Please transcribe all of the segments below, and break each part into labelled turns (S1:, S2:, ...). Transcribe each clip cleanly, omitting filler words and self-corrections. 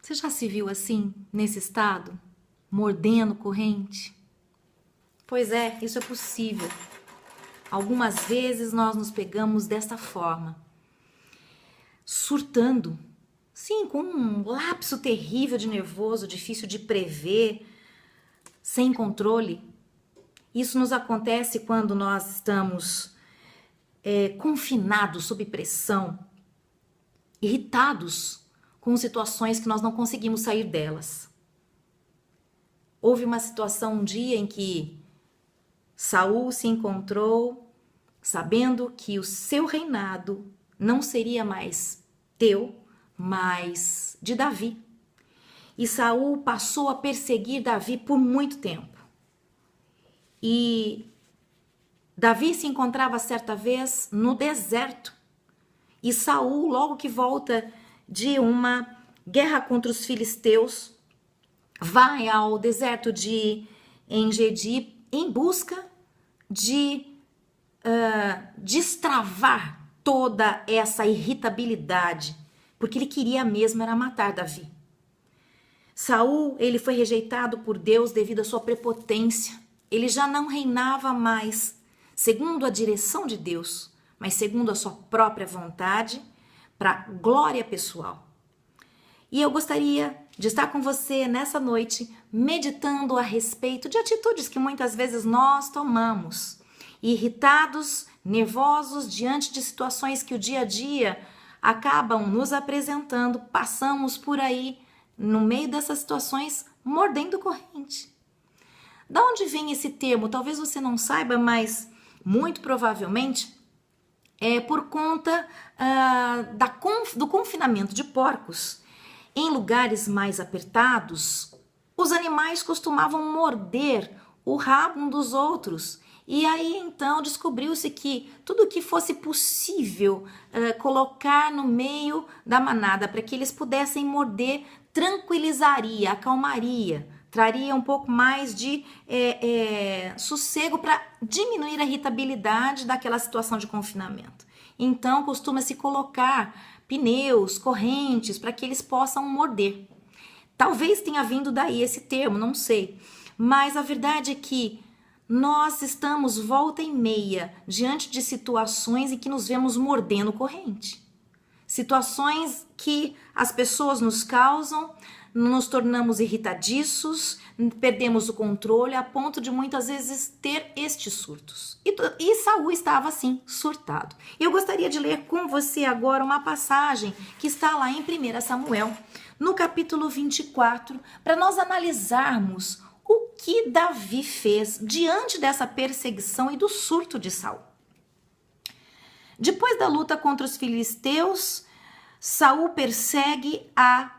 S1: Você já se viu assim, nesse estado? Mordendo corrente? Pois é, isso é possível. Algumas vezes nós nos pegamos desta forma, surtando. Sim, com um lapso terrível de nervoso, difícil de prever, sem controle. Isso nos acontece quando nós estamos confinados, sob pressão, irritados com situações que nós não conseguimos sair delas. Houve uma situação um dia em que Saul se encontrou sabendo que o seu reinado não seria mais teu, mas de Davi. E Saul passou a perseguir Davi por muito tempo. E Davi se encontrava certa vez no deserto. E Saul, logo que volta de uma guerra contra os filisteus, vai ao deserto de Engedi em busca de destravar toda essa irritabilidade, porque ele queria mesmo era matar Davi. Saul, ele foi rejeitado por Deus devido à sua prepotência. Ele já não reinava mais segundo a direção de Deus, mas segundo a sua própria vontade, para glória pessoal. E eu gostaria de estar com você nessa noite, meditando a respeito de atitudes que muitas vezes nós tomamos, irritados, nervosos, diante de situações que o dia a dia acabam nos apresentando, passamos por aí, no meio dessas situações, mordendo corrente. Da onde vem esse termo? Talvez você não saiba, mas muito provavelmente é por conta do confinamento de porcos. Em lugares mais apertados, os animais costumavam morder o rabo um dos outros. E aí então descobriu-se que tudo que fosse possível colocar no meio da manada para que eles pudessem morder tranquilizaria, acalmaria, traria um pouco mais de sossego para diminuir a irritabilidade daquela situação de confinamento. Então costuma-se colocar pneus, correntes, para que eles possam morder. Talvez tenha vindo daí esse termo, não sei. Mas a verdade é que nós estamos volta e meia diante de situações em que nos vemos mordendo corrente. Situações que as pessoas nos causam, nos tornamos irritadiços, perdemos o controle a ponto de muitas vezes ter estes surtos. E Saul estava assim, surtado. Eu gostaria de ler com você agora uma passagem que está lá em 1 Samuel, no capítulo 24, para nós analisarmos o que Davi fez diante dessa perseguição e do surto de Saul. Depois da luta contra os filisteus, Saul persegue a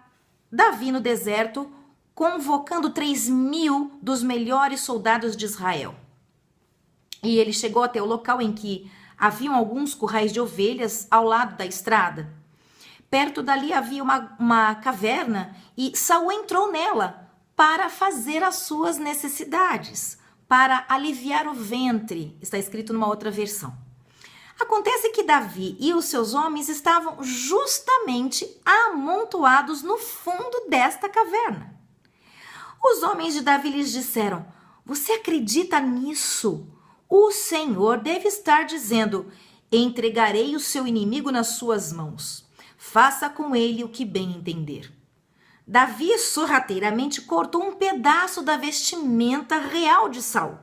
S1: Davi no deserto, convocando 3.000 dos melhores soldados de Israel. E ele chegou até o local em que haviam alguns currais de ovelhas ao lado da estrada. Perto dali havia uma caverna e Saul entrou nela para fazer as suas necessidades, para aliviar o ventre. Está escrito numa outra versão. Acontece que Davi e os seus homens estavam justamente amontoados no fundo desta caverna. Os homens de Davi lhes disseram: "Você acredita nisso? O Senhor deve estar dizendo: entregarei o seu inimigo nas suas mãos. Faça com ele o que bem entender." Davi sorrateiramente cortou um pedaço da vestimenta real de Saul.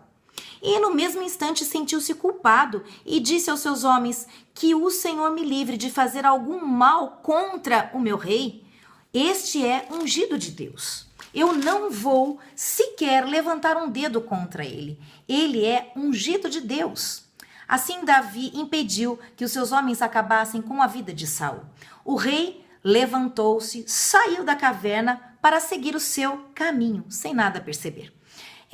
S1: E no mesmo instante sentiu-se culpado e disse aos seus homens: "Que o Senhor me livre de fazer algum mal contra o meu rei. Este é ungido de Deus. Eu não vou sequer levantar um dedo contra ele. Ele é ungido de Deus." Assim Davi impediu que os seus homens acabassem com a vida de Saul. O rei levantou-se, saiu da caverna para seguir o seu caminho, sem nada perceber.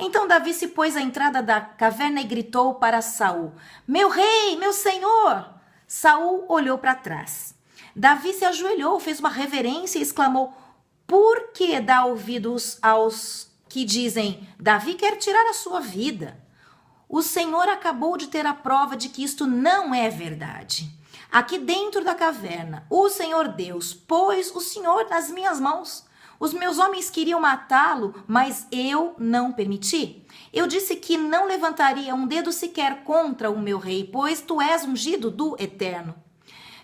S1: Então Davi se pôs à entrada da caverna e gritou para Saul: "Meu rei, meu senhor!" Saul olhou para trás. Davi se ajoelhou, fez uma reverência e exclamou: "Por que dá ouvidos aos que dizem: Davi quer tirar a sua vida? O Senhor acabou de ter a prova de que isto não é verdade. Aqui dentro da caverna, o Senhor Deus pôs o Senhor nas minhas mãos. Os meus homens queriam matá-lo, mas eu não permiti. Eu disse que não levantaria um dedo sequer contra o meu rei, pois tu és ungido do Eterno.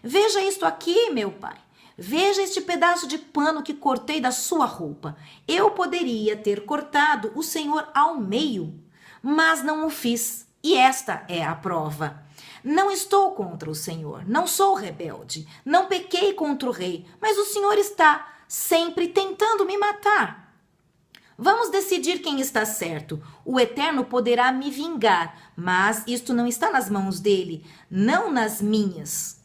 S1: Veja isto aqui, meu pai. Veja este pedaço de pano que cortei da sua roupa. Eu poderia ter cortado o Senhor ao meio, mas não o fiz. E esta é a prova. Não estou contra o Senhor, não sou rebelde, não pequei contra o rei, mas o Senhor está sempre tentando me matar. Vamos decidir quem está certo. O Eterno poderá me vingar, mas isto não está nas mãos dele, não nas minhas.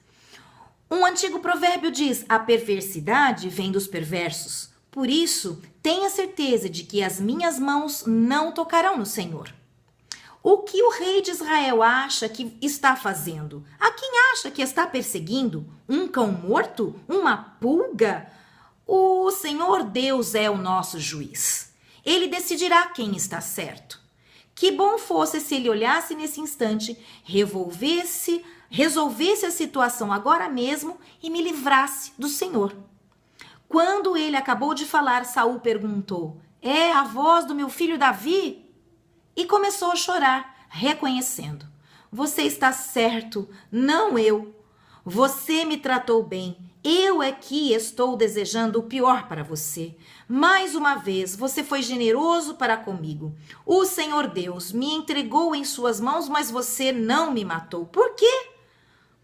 S1: Um antigo provérbio diz: a perversidade vem dos perversos. Por isso, tenha certeza de que as minhas mãos não tocarão no Senhor. O que o rei de Israel acha que está fazendo? A quem acha que está perseguindo? Um cão morto? Uma pulga? O Senhor Deus é o nosso juiz. Ele decidirá quem está certo. Que bom fosse se ele olhasse nesse instante, resolvesse a situação agora mesmo e me livrasse do Senhor. Quando ele acabou de falar, Saul perguntou: é a voz do meu filho Davi? E começou a chorar, reconhecendo: você está certo, não eu. Você me tratou bem. Eu é que estou desejando o pior para você. Mais uma vez, você foi generoso para comigo. O Senhor Deus me entregou em suas mãos, mas você não me matou. Por quê?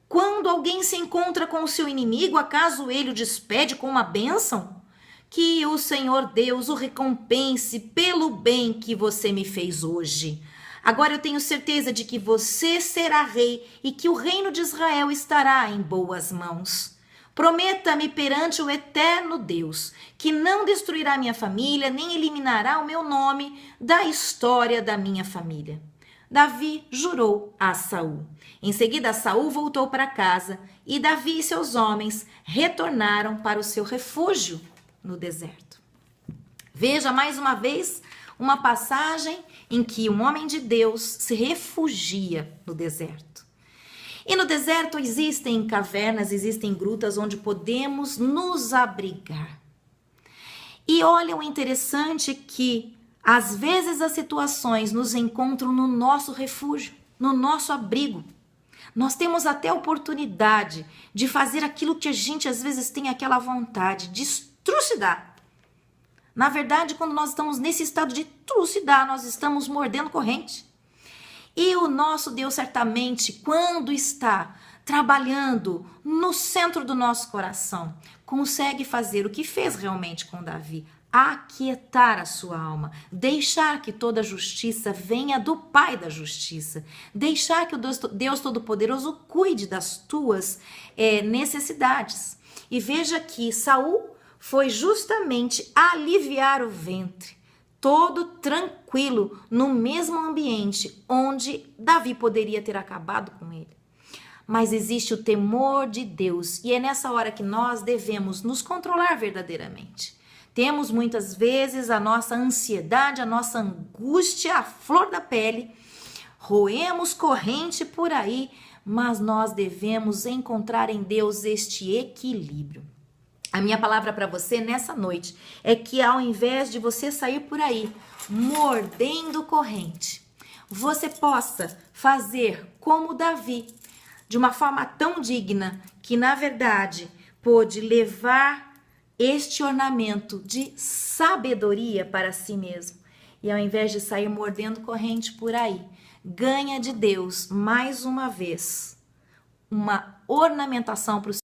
S1: Quando alguém se encontra com o seu inimigo, acaso ele o despede com uma bênção? Que o Senhor Deus o recompense pelo bem que você me fez hoje. Agora eu tenho certeza de que você será rei e que o reino de Israel estará em boas mãos. Prometa-me perante o eterno Deus que não destruirá minha família, nem eliminará o meu nome da história da minha família. Davi jurou a Saul. Em seguida, Saul voltou para casa e Davi e seus homens retornaram para o seu refúgio no deserto. Veja mais uma vez uma passagem em que um homem de Deus se refugia no deserto. E no deserto existem cavernas, existem grutas onde podemos nos abrigar. E olha o interessante que às vezes as situações nos encontram no nosso refúgio, no nosso abrigo. Nós temos até a oportunidade de fazer aquilo que a gente às vezes tem aquela vontade de trucidar. Na verdade, quando nós estamos nesse estado de trucidar, nós estamos mordendo corrente. E o nosso Deus certamente, quando está trabalhando no centro do nosso coração, consegue fazer o que fez realmente com Davi: aquietar a sua alma, deixar que toda a justiça venha do Pai da justiça, deixar que o Deus Todo-Poderoso cuide das tuas necessidades. E veja que Saul foi justamente aliviar o ventre, todo tranquilo, no mesmo ambiente onde Davi poderia ter acabado com ele. Mas existe o temor de Deus e é nessa hora que nós devemos nos controlar verdadeiramente. Temos muitas vezes a nossa ansiedade, a nossa angústia, a flor da pele, roemos corrente por aí, mas nós devemos encontrar em Deus este equilíbrio. A minha palavra para você nessa noite é que ao invés de você sair por aí mordendo corrente, você possa fazer como Davi, de uma forma tão digna que na verdade pôde levar este ornamento de sabedoria para si mesmo. E ao invés de sair mordendo corrente por aí, ganha de Deus mais uma vez uma ornamentação para o